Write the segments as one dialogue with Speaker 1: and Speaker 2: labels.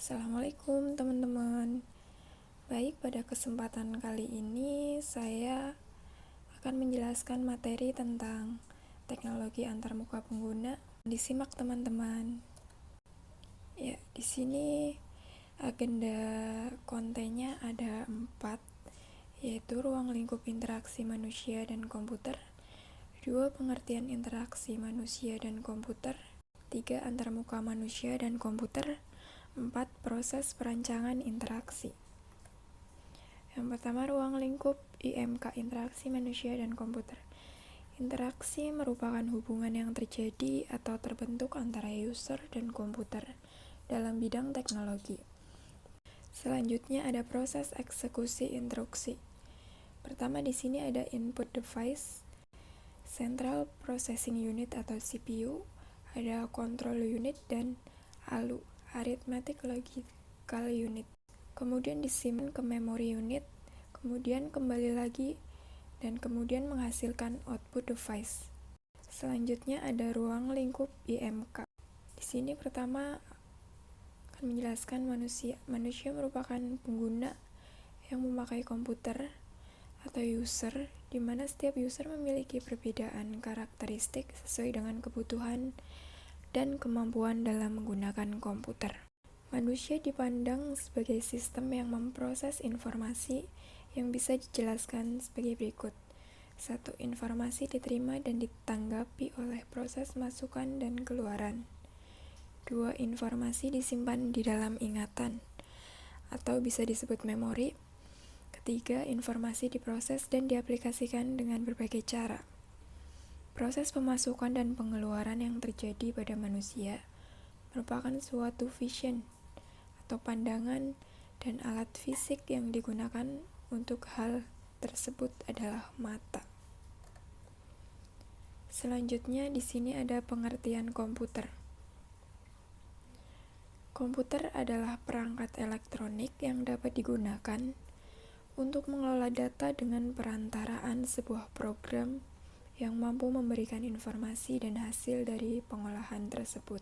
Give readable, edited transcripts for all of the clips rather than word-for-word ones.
Speaker 1: Assalamualaikum teman-teman. Baik, pada kesempatan kali ini saya akan menjelaskan materi tentang teknologi antarmuka pengguna. Disimak teman-teman. Ya, di sini agenda kontennya ada 4, yaitu ruang lingkup interaksi manusia dan komputer, 2 pengertian interaksi manusia dan komputer, 3 antarmuka manusia dan komputer, 4 proses perancangan interaksi. Yang pertama, ruang lingkup IMK, interaksi manusia dan komputer. Interaksi merupakan hubungan yang terjadi atau terbentuk antara user dan komputer dalam bidang teknologi. Selanjutnya ada proses eksekusi instruksi. Pertama di sini ada input device, Central Processing Unit atau CPU, ada control unit dan ALU, Arithmetic Logical Unit. Kemudian disimpan ke memory unit, kemudian kembali lagi, dan kemudian menghasilkan output device. Selanjutnya ada ruang lingkup IMK. Di sini pertama akan menjelaskan manusia. Manusia merupakan pengguna yang memakai komputer atau user, di mana setiap user memiliki perbedaan karakteristik sesuai dengan kebutuhan dan kemampuan dalam menggunakan komputer. Manusia dipandang sebagai sistem yang memproses informasi yang bisa dijelaskan sebagai berikut. 1. Informasi diterima dan ditanggapi oleh proses masukan dan keluaran. 2. Informasi disimpan di dalam ingatan atau bisa disebut memori. Ketiga, informasi diproses dan diaplikasikan dengan berbagai cara. Proses pemasukan dan pengeluaran yang terjadi pada manusia merupakan suatu vision atau pandangan, dan alat fisik yang digunakan untuk hal tersebut adalah mata. Selanjutnya di sini ada pengertian komputer. Komputer adalah perangkat elektronik yang dapat digunakan untuk mengelola data dengan perantaraan sebuah program yang mampu memberikan informasi dan hasil dari pengolahan tersebut.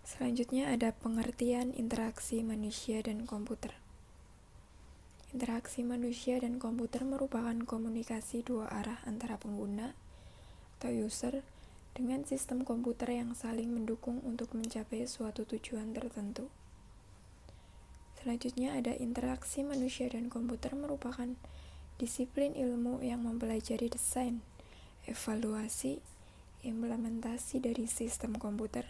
Speaker 1: Selanjutnya ada pengertian interaksi manusia dan komputer. Interaksi manusia dan komputer merupakan komunikasi dua arah antara pengguna atau user dengan sistem komputer yang saling mendukung untuk mencapai suatu tujuan tertentu. Selanjutnya ada interaksi manusia dan komputer merupakan disiplin ilmu yang mempelajari desain, evaluasi, implementasi dari sistem komputer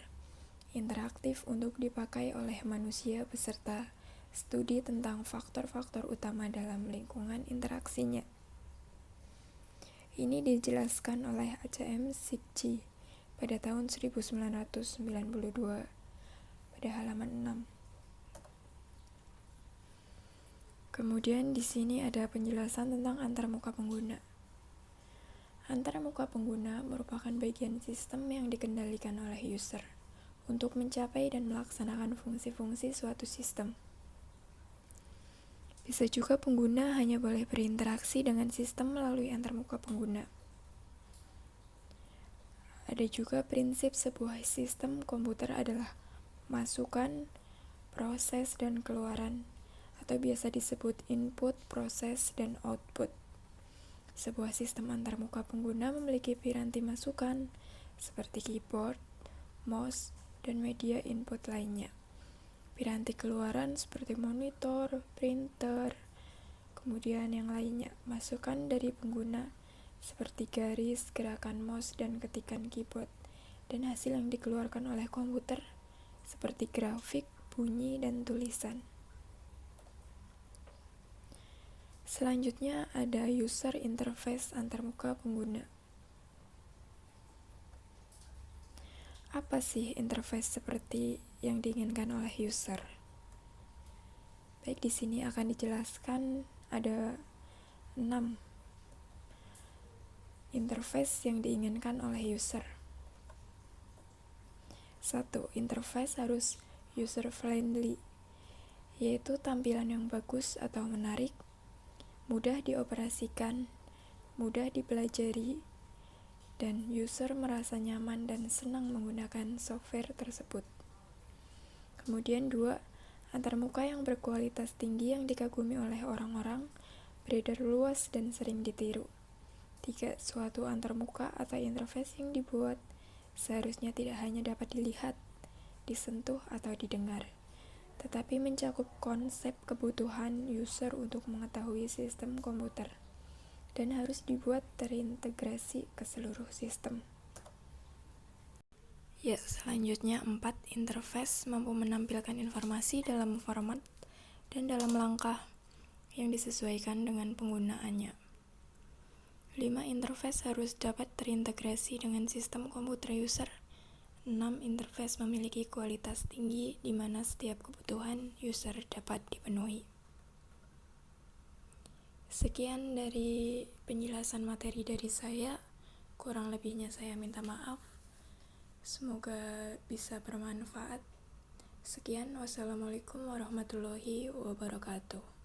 Speaker 1: interaktif untuk dipakai oleh manusia beserta studi tentang faktor-faktor utama dalam lingkungan interaksinya. Ini dijelaskan oleh A.C.M. Sikci pada tahun 1992 pada halaman 6. Kemudian di sini ada penjelasan tentang antarmuka pengguna. Antarmuka pengguna merupakan bagian sistem yang dikendalikan oleh user untuk mencapai dan melaksanakan fungsi-fungsi suatu sistem. Bisa juga pengguna hanya boleh berinteraksi dengan sistem melalui antarmuka pengguna. Ada juga prinsip sebuah sistem komputer adalah masukan, proses, dan keluaran, atau biasa disebut input, proses, dan output. Sebuah sistem antarmuka pengguna memiliki piranti masukan seperti keyboard, mouse, dan media input lainnya. Piranti keluaran seperti monitor, printer, kemudian yang lainnya. Masukan dari pengguna seperti garis, gerakan mouse, dan ketikan keyboard, dan hasil yang dikeluarkan oleh komputer seperti grafik, bunyi, dan tulisan. Selanjutnya ada user interface antarmuka pengguna. Apa sih interface seperti yang diinginkan oleh user? Baik, di sini akan dijelaskan ada 6 interface yang diinginkan oleh user. 1. Interface harus user friendly, yaitu tampilan yang bagus atau menarik, mudah dioperasikan, mudah dipelajari, dan user merasa nyaman dan senang menggunakan software tersebut. Kemudian 2, antarmuka yang berkualitas tinggi yang dikagumi oleh orang-orang, beredar luas dan sering ditiru. 3, suatu antarmuka atau interface yang dibuat seharusnya tidak hanya dapat dilihat, disentuh atau didengar, tetapi mencakup konsep kebutuhan user untuk mengetahui sistem komputer, dan harus dibuat terintegrasi ke seluruh sistem. Ya, selanjutnya 4, interface mampu menampilkan informasi dalam format dan dalam langkah yang disesuaikan dengan penggunaannya. 5, interface harus dapat terintegrasi dengan sistem komputer user. 6, interface memiliki kualitas tinggi di mana setiap kebutuhan user dapat dipenuhi. Sekian dari penjelasan materi dari saya, kurang lebihnya saya minta maaf. Semoga bisa bermanfaat. Sekian, wassalamualaikum warahmatullahi wabarakatuh.